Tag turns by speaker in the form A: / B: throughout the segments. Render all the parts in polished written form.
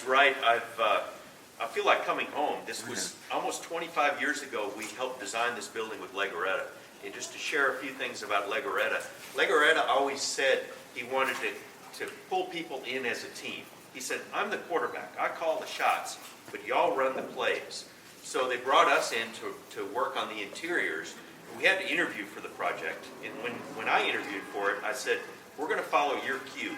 A: right. I feel like coming home. This was almost 25 years ago. We helped design this building with Legoretta. And just to share a few things about Legoretta, Legoretta always said he wanted to pull people in as a team. He said, I'm the quarterback. I call the shots, but y'all run the plays. So they brought us in to work on the interiors. We had to interview for the project. And when I interviewed for it, I said, we're going to follow your cue.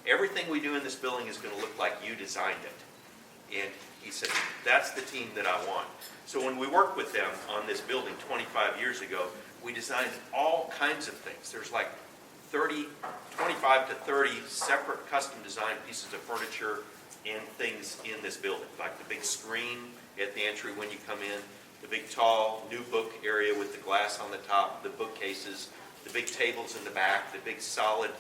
A: Everything we do in this building is going to look like you designed it. And he said, that's the team that I want. So when we worked with them on this building 25 years ago, we designed all kinds of things. There's like 25 to 30 separate custom designed pieces of furniture and things in this building, like the big screen at the entry when you come in, the big tall new book area with the glass on the top, the bookcases, the big tables in the back, the big solid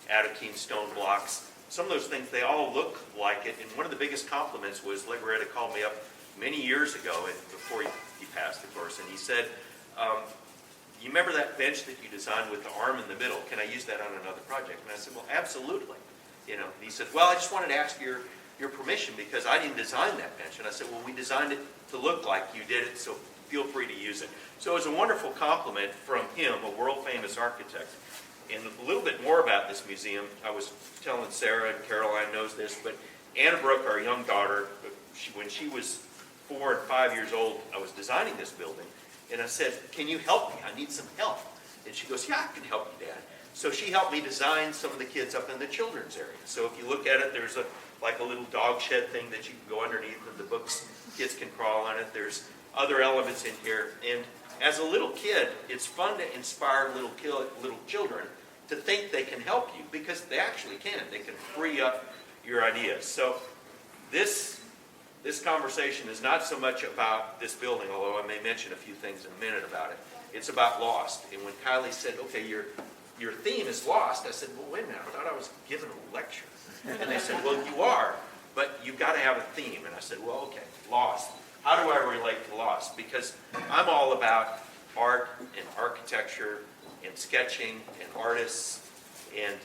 A: Adequine stone blocks. Some of those things, they all look like it. And one of the biggest compliments was Legoretta called me up many years ago, and before he passed, of course, and he said, you remember that bench that you designed with the arm in the middle? Can I use that on another project? And I said, well, absolutely. And he said, well, I just wanted to ask your permission because I didn't design that bench. And I said, well, we designed it to look like you did it, so feel free to use it. So it was a wonderful compliment from him, a world-famous architect. And a little bit more about this museum, I was telling Sarah, and Caroline knows this, but Anna Brooke, our young daughter, when she was 4 and 5 years old, I was designing this building. And I said, can you help me? I need some help. And she goes, yeah, I can help you, Dad. So she helped me design some of the kids up in the children's area. So if you look at it, there's like a little dog shed thing that you can go underneath of the books. Kids can crawl on it. There's other elements in here. And as a little kid, it's fun to inspire little children to think they can help you because they actually can. They can free up your ideas. So this conversation is not so much about this building, although I may mention a few things in a minute about it. It's about Lost. And when Kylie said, okay, your theme is Lost, I said, well, wait a minute, I thought I was giving a lecture. And they said, well, you are, but you've got to have a theme. And I said, well, okay, Lost. How do I relate to Lost? Because I'm all about art and architecture and sketching and artists and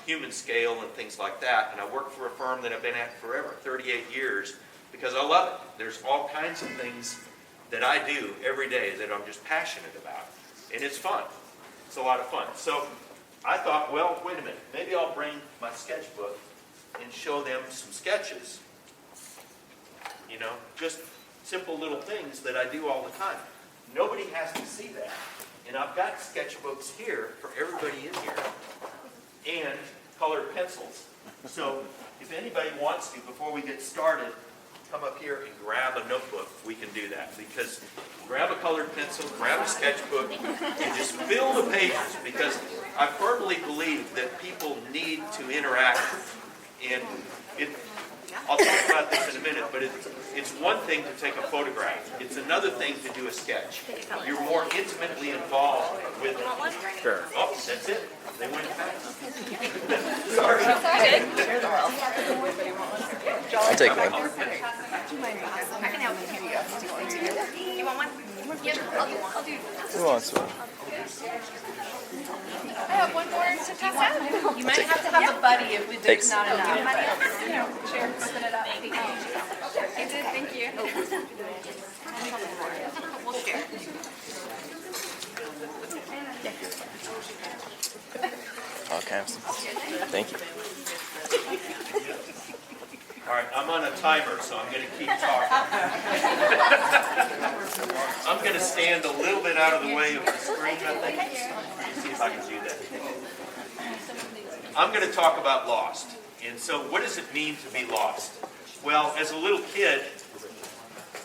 A: human scale and things like that. And I work for a firm that I've been at forever, 38 years, because I love it. There's all kinds of things that I do every day that I'm just passionate about. And it's fun. It's a lot of fun. So I thought, well, wait a minute. Maybe I'll bring my sketchbook and show them some sketches. Just simple little things that I do all the time. Nobody has to see that. And I've got sketchbooks here for everybody in here. And colored pencils. So if anybody wants to, before we get started, come up here and grab a notebook, we can do that. Because grab a colored pencil, grab a sketchbook, and just fill the pages. Because I firmly believe that people need to interact. And I'll talk about this in a minute, but it's one thing to take a photograph. It's another thing to do a sketch. You're more intimately involved with it.
B: Sure.
A: Oh, that's it. They went fast. Sorry.
B: I'll take one.
C: I can help you. Here you go. You want one? Yep, I'll do.
B: Who wants one?
C: I have one more to pass out. You might have to have a buddy if there's not enough. Share, spin it up. I did, thank you. We'll share.
B: Okay. Thank you.
A: All right, I'm on a timer, so I'm going to keep talking. I'm going to stand a little bit out of the way of the screen, I think. Let me see if I can do that. I'm going to talk about Lost. And so what does it mean to be lost? Well, as a little kid,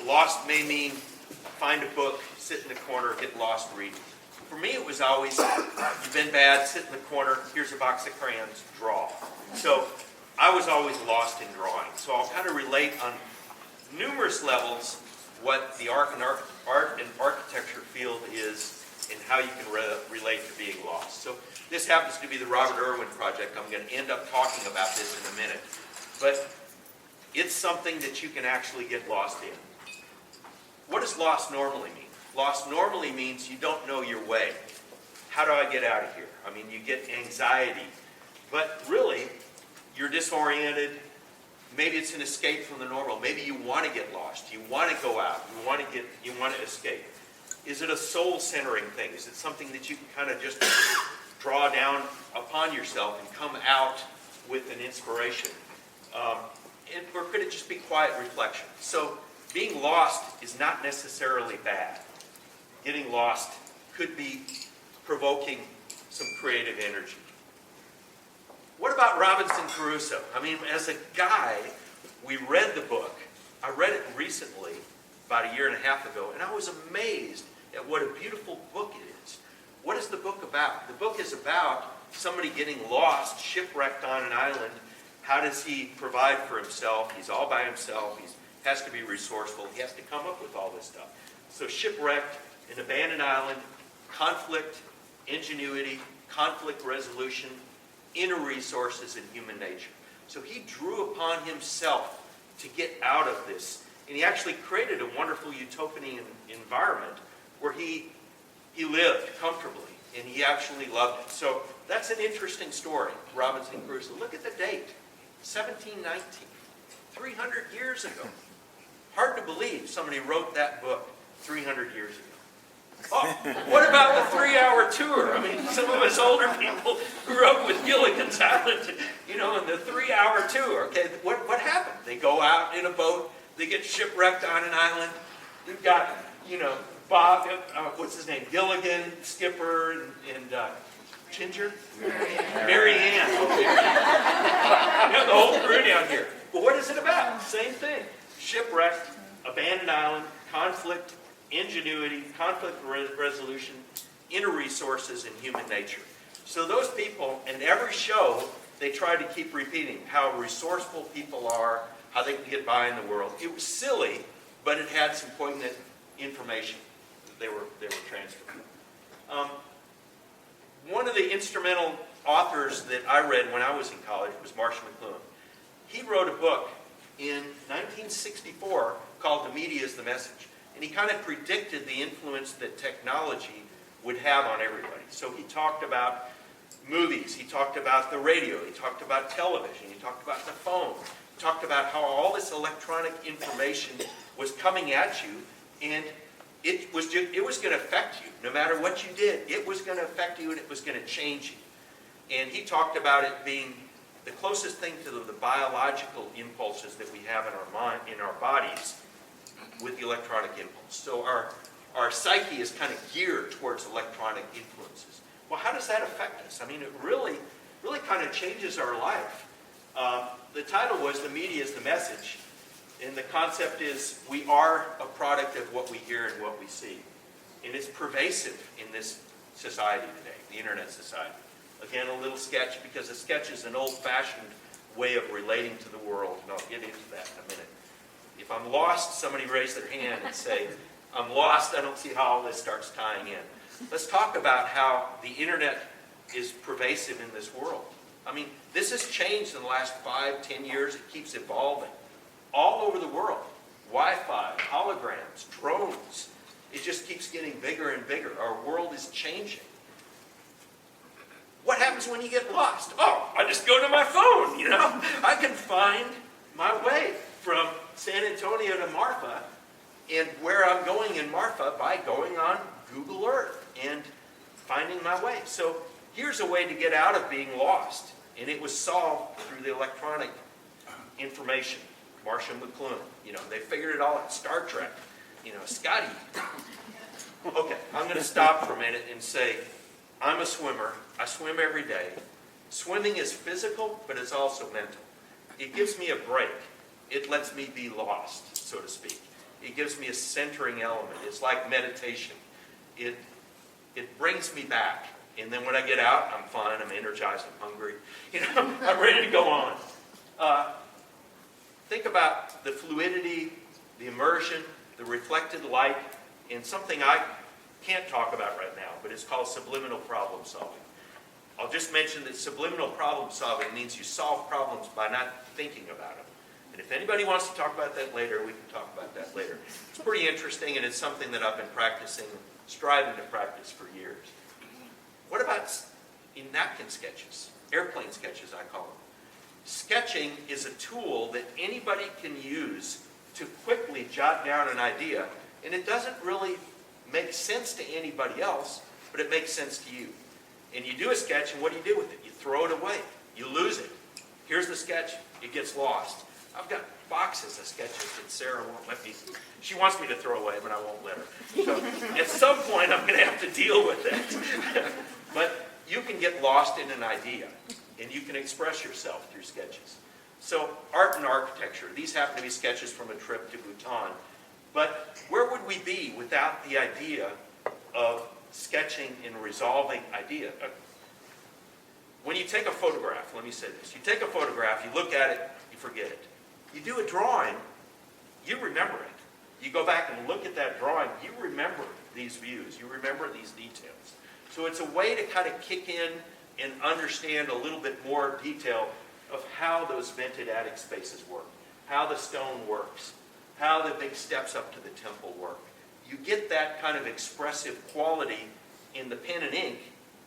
A: lost may mean find a book, sit in the corner, get lost reading. For me, it was always, you've been bad, sit in the corner, here's a box of crayons, draw. So I was always lost in drawing. So I'll kind of relate on numerous levels what the art and architecture field is and how you can relate to being lost. So this happens to be the Robert Irwin project. I'm going to end up talking about this in a minute. But it's something that you can actually get lost in. What does lost normally mean? Lost normally means you don't know your way. How do I get out of here? I mean, you get anxiety. But really, you're disoriented. Maybe it's an escape from the normal. Maybe you want to get lost. You want to go out. You want to escape. Is it a soul-centering thing? Is it something that you can kind of just draw down upon yourself and come out with an inspiration? Or could it just be quiet reflection? So being lost is not necessarily bad. Getting lost could be provoking some creative energy. What about Robinson Crusoe? I mean, as a guy, we read the book. I read it recently, about 1.5 years ago, and I was amazed at what a beautiful book it is. What is the book about? The book is about somebody getting lost, shipwrecked on an island. How does he provide for himself? He's all by himself. He has to be resourceful. He has to come up with all this stuff. So shipwrecked, an abandoned island, conflict, ingenuity, conflict resolution, inner resources, and human nature. So he drew upon himself to get out of this. And he actually created a wonderful utopian environment where he lived comfortably, and he actually loved it. So that's an interesting story, Robinson Crusoe. Look at the date, 1719, 300 years ago. Hard to believe somebody wrote that book 300 years ago. Oh, what about the 3-hour tour? I mean, some of us older people grew up with Gilligan's Island, and the 3-hour tour. Okay, what happened? They go out in a boat, they get shipwrecked on an island. You've got, Bob, what's his name? Gilligan, Skipper, and Ginger? Mary Ann. Okay. The whole crew down here. But what is it about? Same thing. Shipwrecked, abandoned island, conflict, ingenuity, conflict resolution, inner resources, and human nature. So those people, in every show, they try to keep repeating how resourceful people are, how they can get by in the world. It was silly, but it had some poignant information that they were transferring. One of the instrumental authors that I read when I was in college was Marshall McLuhan. He wrote a book in 1964 called The Media is the Message. And he kind of predicted the influence that technology would have on everybody. So he talked about movies, he talked about the radio, he talked about television, he talked about the phone, he talked about how all this electronic information was coming at you, and it was going to affect you. No matter what you did, it was going to affect you and it was going to change you. And he talked about it being the closest thing to the biological impulses that we have in our mind, in our bodies, with the electronic impulse. So our psyche is kind of geared towards electronic influences. Well, how does that affect us? I mean, it really kind of changes our life. The title was The Media is the Message, and the concept is we are a product of what we hear and what we see. And it's pervasive in this society today, the internet society. Again, a little sketch, because a sketch is an old-fashioned way of relating to the world, and I'll get into that in a minute. If I'm lost, somebody raise their hand and say, I'm lost, I don't see how all this starts tying in. Let's talk about how the internet is pervasive in this world. I mean, this has changed in the last 5-10 years. It keeps evolving. All over the world. Wi-Fi, holograms, drones. It just keeps getting bigger and bigger. Our world is changing. What happens when you get lost? Oh, I just go to my phone, I can find my way from San Antonio to Marfa, and where I'm going in Marfa by going on Google Earth and finding my way. So here's a way to get out of being lost, and it was solved through the electronic information. Marshall McLuhan, they figured it all out. Star Trek, Scotty. Okay, I'm going to stop for a minute and say, I'm a swimmer. I swim every day. Swimming is physical, but it's also mental. It gives me a break. It lets me be lost, so to speak. It gives me a centering element. It's like meditation. It brings me back. And then when I get out, I'm fine, I'm energized, I'm hungry. I'm ready to go on. Think about the fluidity, the immersion, the reflected light, and something I can't talk about right now, but it's called subliminal problem solving. I'll just mention that subliminal problem solving means you solve problems by not thinking about them. And if anybody wants to talk about that later, we can talk about that later. It's pretty interesting, and it's something that I've been practicing, striving to practice for years. What about in napkin sketches? Airplane sketches, I call them. sketching is a tool that anybody can use to quickly jot down an idea, and it doesn't really make sense to anybody else, but it makes sense to you. And you do a sketch, and what do you do with it? You throw it away. You lose it. Here's the sketch. It gets lost. I've got boxes of sketches that Sarah won't let me. She wants me to throw away, but I won't let her. So at some point, I'm going to have to deal with it. But you can get lost in an idea, and you can express yourself through sketches. So art and architecture. These happen to be sketches from a trip to Bhutan. But where would we be without the idea of sketching and resolving idea? When you take a photograph, let me say this. You take a photograph, you look at it, you forget it. You do a drawing, you remember it. You go back and look at that drawing, you remember these views, you remember these details. So it's a way to kind of kick in and understand a little bit more detail of how those vented attic spaces work, how the stone works, how the big steps up to the temple work. You get that kind of expressive quality in the pen and ink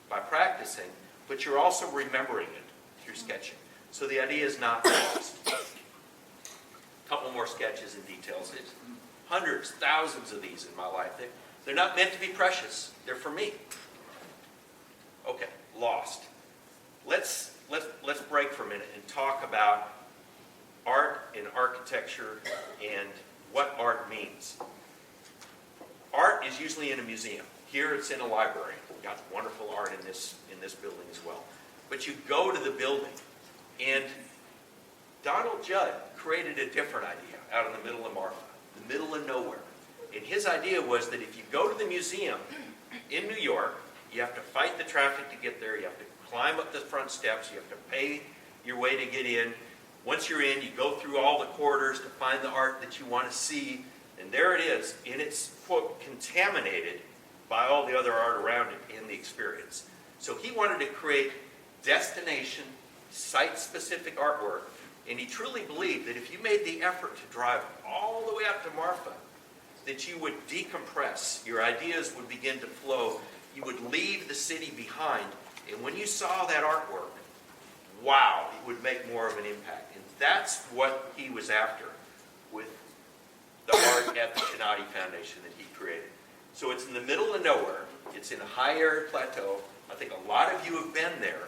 A: by practicing, but you're also remembering it through sketching. So the idea is not lost. A couple more sketches and details. There's hundreds, thousands of these in my life. They're not meant to be precious. They're for me. Okay, lost. Let's break for a minute and talk about art and architecture and what art means. Art is usually in a museum. Here it's in a library. We've got wonderful art in this building as well. But you go to the building, and Donald Judd created a different idea out in the middle of Marfa, the middle of nowhere. And his idea was that if you go to the museum in New York, you have to fight the traffic to get there, you have to climb up the front steps, you have to pay your way to get in. Once you're in, you go through all the corridors to find the art that you want to see, and there it is, and it's, quote, contaminated by all the other art around it in the experience. So he wanted to create destination, site-specific artwork, and he truly believed that if you made the effort to drive all the way up to Marfa, that you would decompress, your ideas would begin to flow, you would leave the city behind, and when you saw that artwork, wow, it would make more of an impact. And that's what he was after with the art at the Chinati Foundation that he created. So it's in the middle of nowhere. It's in a high-arid plateau. I think a lot of you have been there.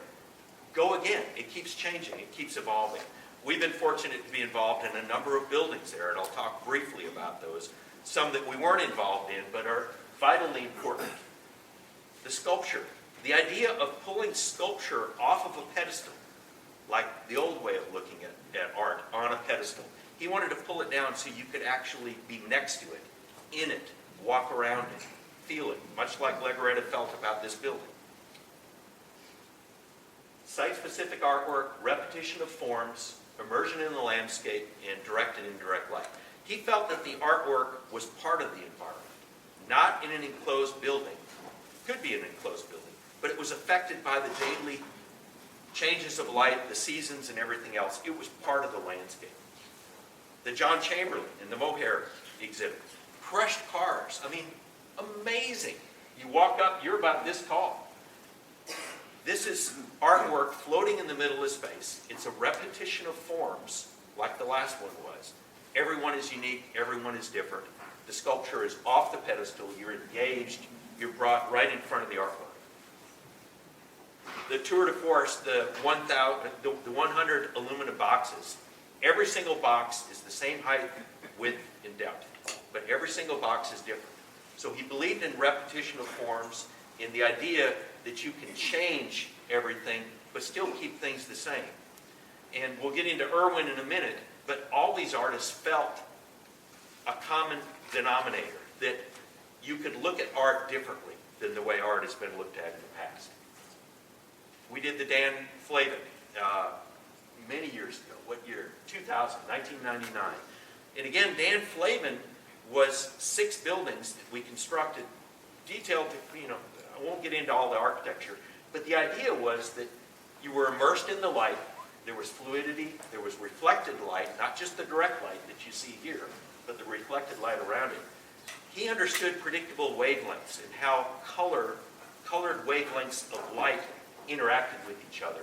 A: Go again. It keeps changing. It keeps evolving. We've been fortunate to be involved in a number of buildings there, and I'll talk briefly about those. Some that we weren't involved in, but are vitally important. The sculpture. The idea of pulling sculpture off of a pedestal, like the old way of looking at art, on a pedestal. He wanted to pull it down so you could actually be next to it, in it, walk around it, feel it, much like Legoretta felt about this building. Site-specific artwork, repetition of forms, immersion in the landscape, and direct and indirect light. He felt that the artwork was part of the environment, not in an enclosed building. Could be an enclosed building, but it was affected by the daily changes of light, the seasons, and everything else. It was part of the landscape. The John Chamberlain and the Mohair exhibit. Crushed cars. I mean, amazing. You walk up, you're about this tall. This is artwork floating in the middle of space. It's a repetition of forms, like the last one was. Everyone is unique. Everyone is different. The sculpture is off the pedestal. You're engaged. You're brought right in front of the artwork. The tour de force, the 100 aluminum boxes, every single box is the same height, width, and depth, but every single box is different. So he believed in repetition of forms, in the idea that you can change everything, but still keep things the same. And we'll get into Irwin in a minute, but all these artists felt a common denominator, that you could look at art differently than the way art has been looked at in the past. We did the Dan Flavin many years ago. What year? 2000, 1999. And again, Dan Flavin was 6 buildings that we constructed, detailed, I won't get into all the architecture, but the idea was that you were immersed in the light, there was fluidity, there was reflected light, not just the direct light that you see here, but the reflected light around it. He understood predictable wavelengths and how colored wavelengths of light interacted with each other.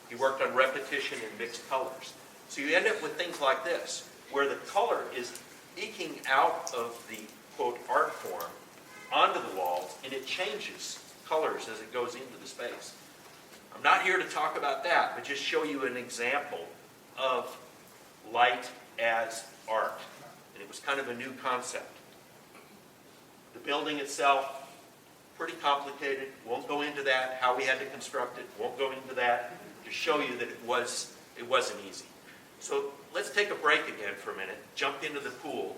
A: He worked on repetition and mixed colors. So you end up with things like this, where the color is eking out of the, quote, art form onto the walls, and it changes colors as it goes into the space. I'm not here to talk about that, but just show you an example of light as art. And it was kind of a new concept. The building itself, pretty complicated. Won't go into that, how we had to construct it. Won't go into that, to show you that it wasn't easy. So let's take a break again for a minute, jump into the pool,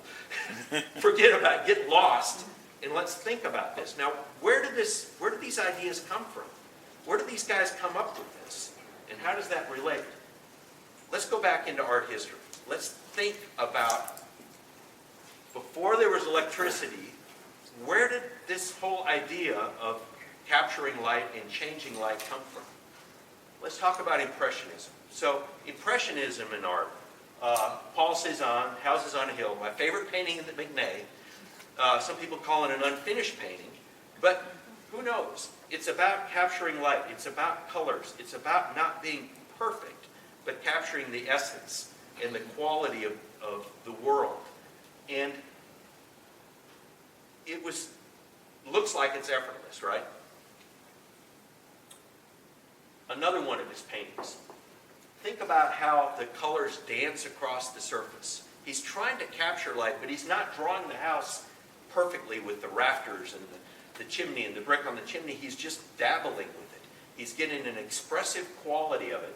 A: forget about, get lost, and let's think about this. Now, where did these ideas come from? Where did these guys come up with this? And how does that relate? Let's go back into art history. Let's think about, before there was electricity, where did this whole idea of capturing light and changing light come from? Let's talk about Impressionism. So, Impressionism in art, Paul Cézanne, Houses on a Hill, my favorite painting in the Magnay. Some people call it an unfinished painting, but who knows? It's about capturing light. It's about colors. It's about not being perfect, but capturing the essence and the quality of the world. And it looks like it's effortless, right? Another one of his paintings. Think about how the colors dance across the surface. He's trying to capture light, but he's not drawing the house perfectly with the rafters and the chimney and the brick on the chimney. He's just dabbling with it. He's getting an expressive quality of it.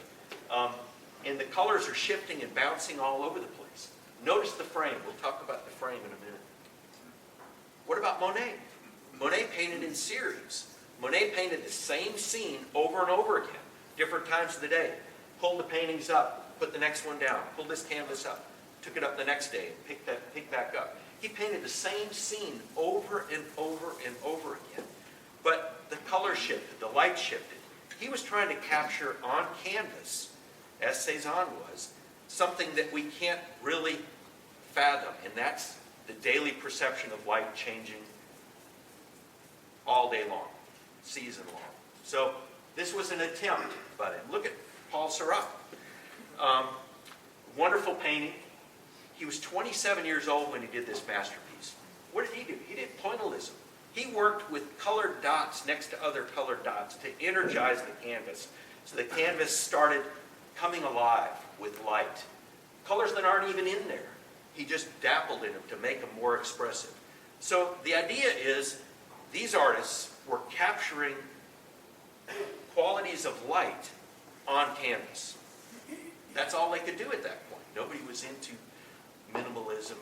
A: And the colors are shifting and bouncing all over the place. Notice the frame. We'll talk about the frame in a minute. What about Monet? Monet painted in series. Monet painted the same scene over and over again, different times of the day. Pulled the paintings up, put the next one down, pulled this canvas up, took it up the next day, and picked back up. He painted the same scene over and over and over again. But the color shifted, the light shifted. He was trying to capture on canvas, as Cézanne was, something that we can't really fathom, and that's the daily perception of light changing all day long, season long. So this was an attempt by him. Look at Paul Seurat. Wonderful painting. He was 27 years old when he did this masterpiece. What did he do? He did pointillism. He worked with colored dots next to other colored dots to energize the canvas. So the canvas started coming alive with light. Colors that aren't even in there. He just dappled in them to make them more expressive. So the idea is these artists were capturing qualities of light on canvas. That's all they could do at that point. Nobody was into minimalism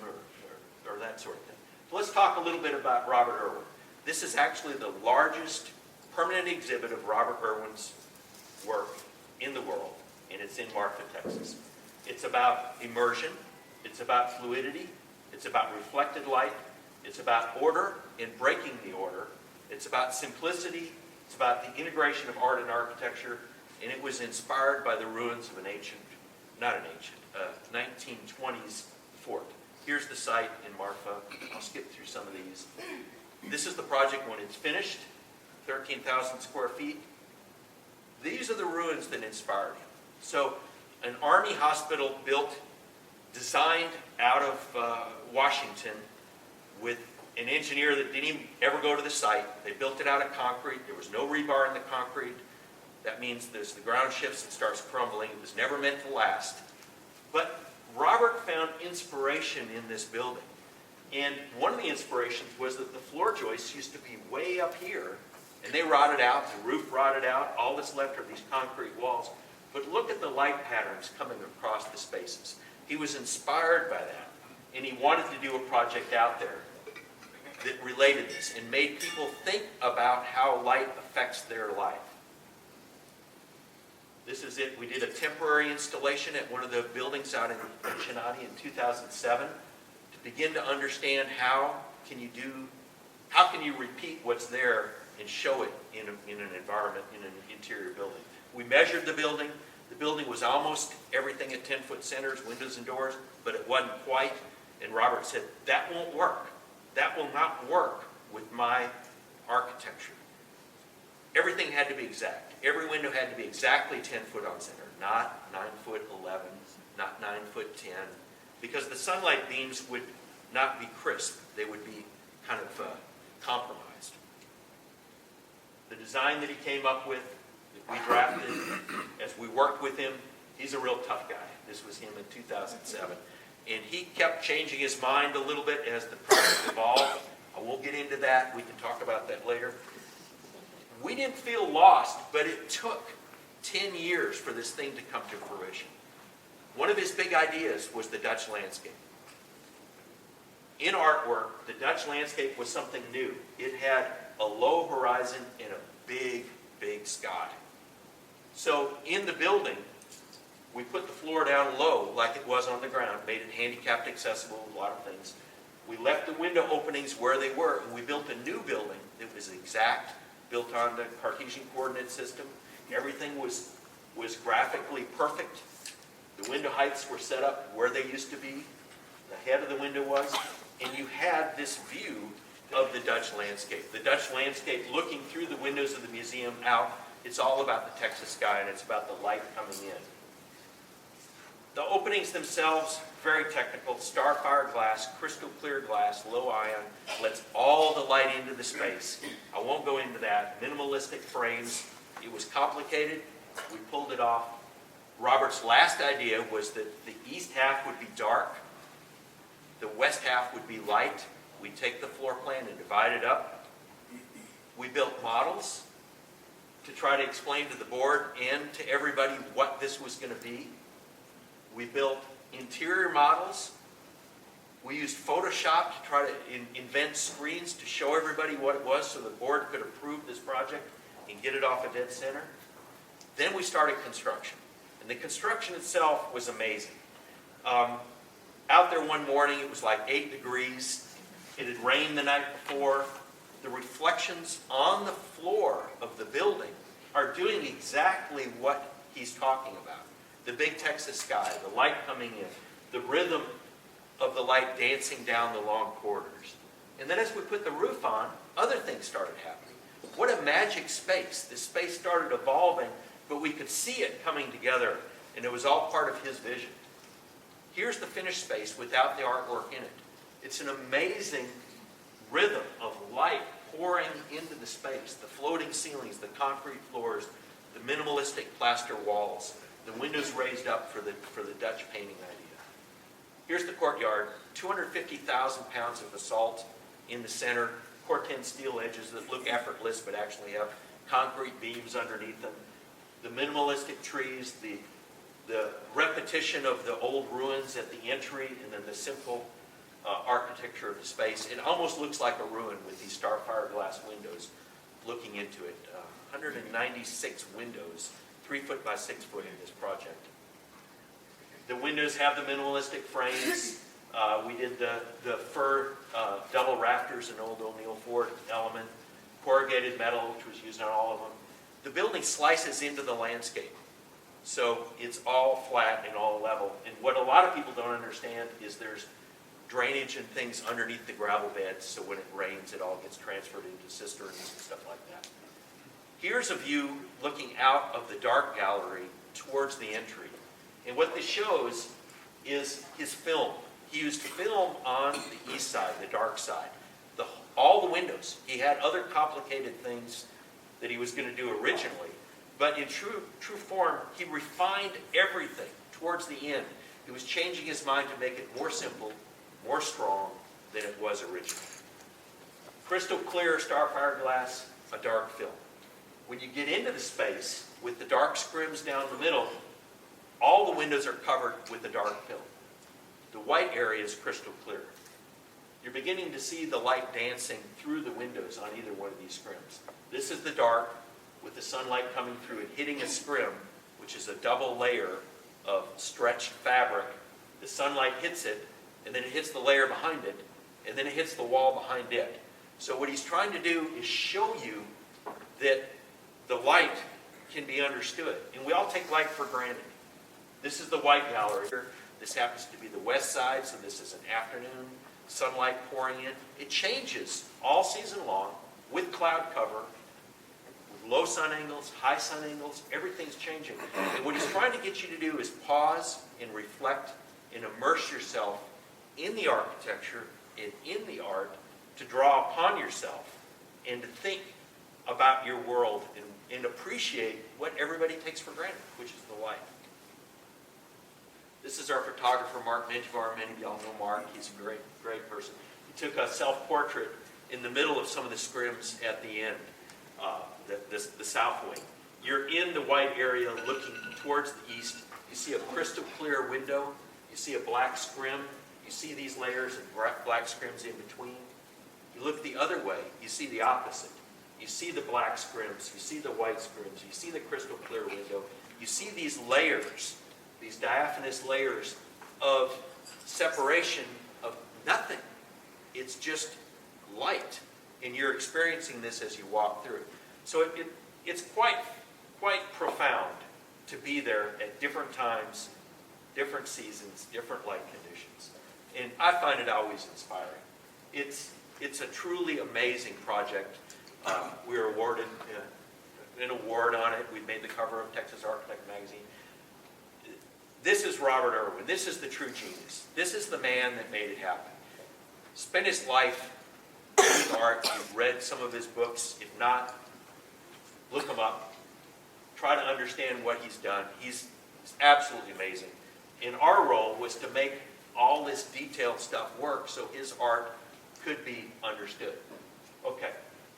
A: or that sort of thing. So let's talk a little bit about Robert Irwin. This is actually the largest permanent exhibit of Robert Irwin's work in the world, and it's in Marfa, Texas. It's about immersion. It's about fluidity. It's about reflected light. It's about order and breaking the order. It's about simplicity. It's about the integration of art and architecture. And it was inspired by the ruins of 1920s fort. Here's the site in Marfa. I'll skip through some of these. This is the project when it's finished, 13,000 square feet. These are the ruins that inspired him. So an army hospital designed out of Washington with an engineer that didn't even ever go to the site. They built it out of concrete. There was no rebar in the concrete. That means as the ground shifts, it starts crumbling. It was never meant to last. But Robert found inspiration in this building. And one of the inspirations was that the floor joists used to be way up here, and they rotted out, the roof rotted out. All that's left are these concrete walls. But look at the light patterns coming across the spaces. He was inspired by that, and he wanted to do a project out there that related this and made people think about how light affects their life. This is it. We did a temporary installation at one of the buildings out in Cincinnati in 2007 to begin to understand how can you repeat what's there and show it in an environment, in an interior building. We measured the building. The building was almost everything at 10-foot centers, windows and doors, but it wasn't quite. And Robert said, that won't work. That will not work with my architecture. Everything had to be exact. Every window had to be exactly 10 foot on center. not 9'11", not 9'10", because the sunlight beams would not be crisp. They would be kind of compromised. The design that he came up with, that we drafted, as we worked with him, he's a real tough guy. This was him in 2007. And he kept changing his mind a little bit as the project evolved. I won't get into that. We can talk about that later. We didn't feel lost, but it took 10 years for this thing to come to fruition. One of his big ideas was the Dutch landscape. In artwork, the Dutch landscape was something new. It had a low horizon and a big, big sky. So in the building, we put the floor down low like it was on the ground, made it handicapped accessible, a lot of things. We left the window openings where they were, and we built a new building that was exact, built on the Cartesian coordinate system. Everything was graphically perfect. The window heights were set up where they used to be. The head of the window was, and you had this view of the Dutch landscape. The Dutch landscape looking through the windows of the museum out. It's all about the Texas sky, and it's about the light coming in. The openings themselves, very technical. Starfire glass, crystal clear glass, low ion, lets all the light into the space. I won't go into that. Minimalistic frames. It was complicated. We pulled it off. Robert's last idea was that the east half would be dark. The west half would be light. We'd take the floor plan and divide it up. We built models to try to explain to the board and to everybody what this was going to be. We built interior models. We used Photoshop to try to invent screens to show everybody what it was so the board could approve this project and get it off a dead center. Then we started construction. And the construction itself was amazing. Out there one morning, it was like 8 degrees. It had rained the night before. The reflections on the floor of the building are doing exactly what he's talking about. The big Texas sky, the light coming in, the rhythm of the light dancing down the long corridors. And then as we put the roof on, other things started happening. What a magic space. This space started evolving, but we could see it coming together, and it was all part of his vision. Here's the finished space without the artwork in it. It's an amazing rhythm of light pouring into the space, the floating ceilings, the concrete floors, the minimalistic plaster walls, the windows raised up for the Dutch painting idea. Here's the courtyard, 250,000 pounds of basalt in the center, Corten steel edges that look effortless but actually have concrete beams underneath them, the minimalistic trees, the repetition of the old ruins at the entry, and then the simple architecture of the space. It almost looks like a ruin with these Starfire glass windows looking into it. 196 windows, 3 foot by 6 foot in this project. The windows have the minimalistic frames. We did the fir double rafters, an old O'Neill Ford element, corrugated metal, which was used on all of them. The building slices into the landscape. So it's all flat and all level. And what a lot of people don't understand is there's drainage and things underneath the gravel beds, so when it rains, it all gets transferred into cisterns and stuff like that. Here's a view looking out of the dark gallery towards the entry. And what this shows is his film. He used film on the east side, the dark side. All the windows. He had other complicated things that he was going to do originally. But in true form, he refined everything towards the end. He was changing his mind to make it more simple, more strong than it was originally. Crystal clear Starfire glass, a dark film. When you get into the space with the dark scrims down the middle, all the windows are covered with the dark film. The white area is crystal clear. You're beginning to see the light dancing through the windows on either one of these scrims. This is the dark, with the sunlight coming through and hitting a scrim, which is a double layer of stretched fabric. The sunlight hits it, and then it hits the layer behind it, and then it hits the wall behind it. So what he's trying to do is show you that the light can be understood. And we all take light for granted. This is the white gallery. This happens to be the west side, so this is an afternoon, sunlight pouring in. It changes all season long with cloud cover, with low sun angles, high sun angles, everything's changing. And what he's trying to get you to do is pause and reflect and immerse yourself in the architecture and in the art, to draw upon yourself and to think about your world and appreciate what everybody takes for granted, which is the light. This is our photographer, Mark Menjivar. Many of y'all know Mark. He's a great, great person. He took a self-portrait in the middle of some of the scrims at the end, the south wing. You're in the white area looking towards the east. You see a crystal clear window. You see a black scrim. You see these layers of black scrims in between. You look the other way, you see the opposite. You see the black scrims, you see the white scrims, you see the crystal clear window. You see these layers, these diaphanous layers of separation of nothing. It's just light, and you're experiencing this as you walk through it. So it's quite profound to be there at different times, different seasons, different light conditions. And I find it always inspiring. It's a truly amazing project. We were awarded an award on it. We made the cover of Texas Architect magazine. This is Robert Irwin. This is the true genius. This is the man that made it happen. Spent his life doing art. You've read some of his books. If not, look him up. Try to understand what he's done. He's absolutely amazing. And our role was to make all this detailed stuff work so his art could be understood. Okay,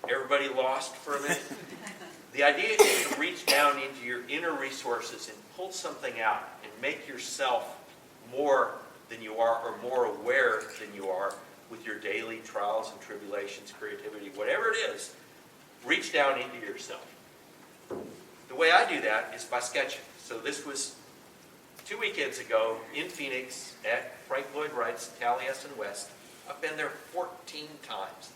A: everybody lost for a minute? The idea is to reach down into your inner resources and pull something out and make yourself more than you are, or more aware than you are with your daily trials and tribulations, creativity, whatever it is. Reach down into yourself. The way I do that is by sketching. So this was 2 weekends ago in Phoenix at Frank Lloyd Wright's Taliesin West. I've been there 14 times.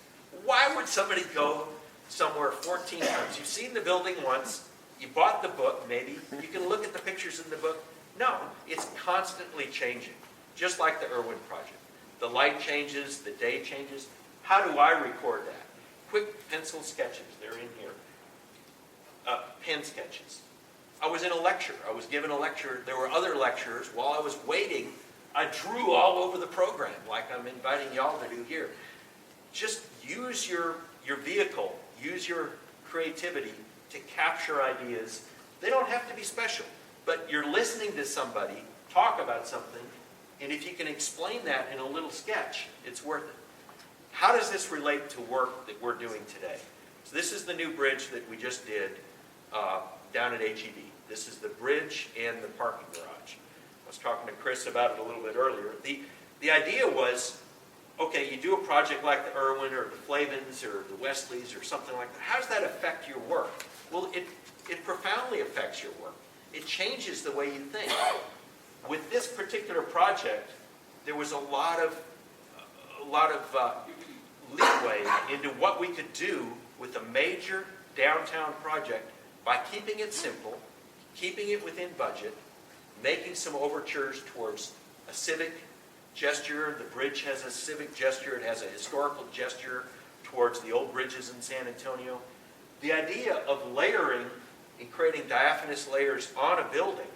A: Why would somebody go somewhere 14 times? You've seen the building once. You bought the book, maybe. You can look at the pictures in the book. No, it's constantly changing, just like the Irwin project. The light changes, the day changes. How do I record that? Quick pencil sketches. They're in here. Pen sketches. I was in a lecture. I was given a lecture. There were other lecturers. While I was waiting, I drew all over the program, like I'm inviting y'all to do here. Just use your vehicle, use your creativity to capture ideas. They don't have to be special, but you're listening to somebody talk about something, and if you can explain that in a little sketch, it's worth it. How does this relate to work that we're doing today? So this is the new bridge that we just did down at HEB. This is the bridge and the parking garage. I was talking to Chris about it a little bit earlier. The idea was, okay, you do a project like the Irwin or the Flavins or the Westleys or something like that. How does that affect your work? Well, it profoundly affects your work. It changes the way you think. With this particular project, there was a lot of leeway into what we could do with a major downtown project by keeping it simple, keeping it within budget, making some overtures towards a civic gesture. The bridge has a civic gesture. It has a historical gesture towards the old bridges in San Antonio. The idea of layering and creating diaphanous layers on a building,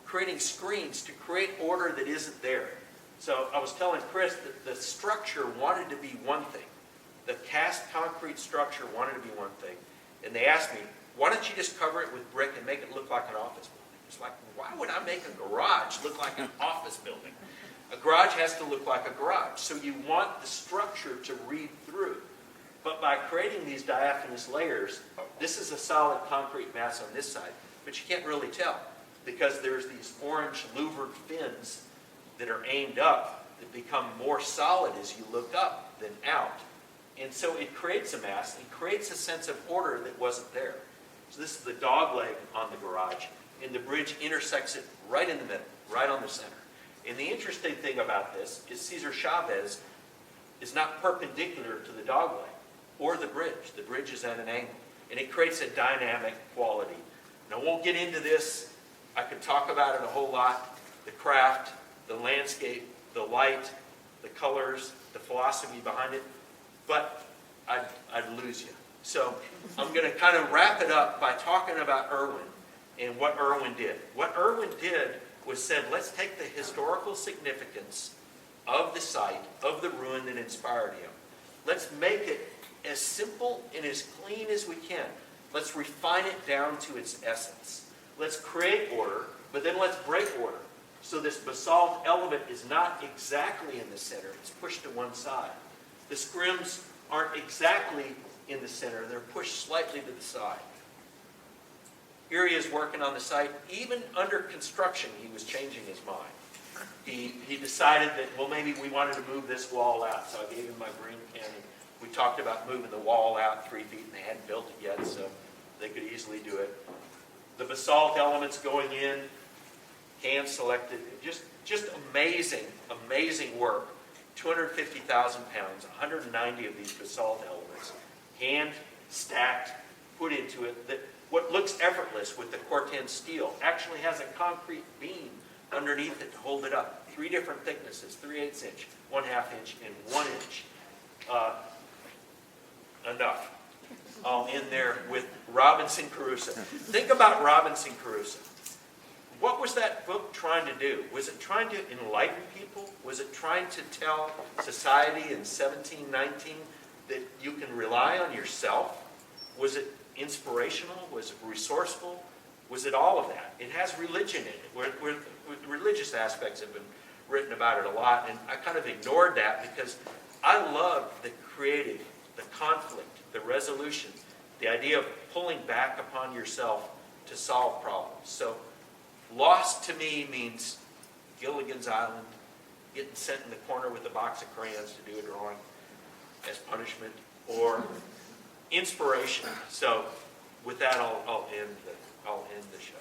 A: creating screens to create order that isn't there. So I was telling Chris that the structure wanted to be one thing. The cast concrete structure wanted to be one thing. And they asked me, why don't you just cover it with brick and make it look like an office building? It's like, why would I make a garage look like an office building? A garage has to look like a garage. So you want the structure to read through. But by creating these diaphanous layers, this is a solid concrete mass on this side, but you can't really tell because there's these orange louvered fins that are aimed up that become more solid as you look up than out. And so it creates a mass, it creates a sense of order that wasn't there. So this is the dog leg on the garage, and the bridge intersects it right in the middle, right on the center. And the interesting thing about this is Cesar Chavez is not perpendicular to the dog leg or the bridge. The bridge is at an angle, and it creates a dynamic quality. And I won't get into this. I could talk about it a whole lot. The craft, the landscape, the light, the colors, the philosophy behind it. But I'd lose you. So I'm going to kind of wrap it up by talking about Irwin and what Irwin did. What Irwin did was said, let's take the historical significance of the site, of the ruin that inspired him. Let's make it as simple and as clean as we can. Let's refine it down to its essence. Let's create order, but then let's break order. So this basalt element is not exactly in the center. It's pushed to one side. The scrims aren't exactly in the center. They're pushed slightly to the side. Here he is working on the site. Even under construction, he was changing his mind. He decided that, well, maybe we wanted to move this wall out, so I gave him my green can. We talked about moving the wall out 3 feet, and they hadn't built it yet, so they could easily do it. The basalt elements going in, hand selected, just amazing, amazing work. 250,000 pounds, 190 of these basalt elements, hand stacked, put into it. That what looks effortless with the Corten steel actually has a concrete beam underneath it to hold it up. 3 different thicknesses, 3/8 inch, 1/2 inch, and 1 inch. Enough. All in there with Robinson Crusoe. Think about Robinson Crusoe. What was that book trying to do? Was it trying to enlighten people? Was it trying to tell society in 1719 that you can rely on yourself? Was it inspirational? Was it resourceful? Was it all of that? It has religion in it. Where the religious aspects have been written about it a lot, and I kind of ignored that because I love the creative, the conflict, the resolution, the idea of pulling back upon yourself to solve problems. So lost to me means Gilligan's Island, getting sent in the corner with a box of crayons to do a drawing as punishment, or inspiration. So with that, I'll end the show.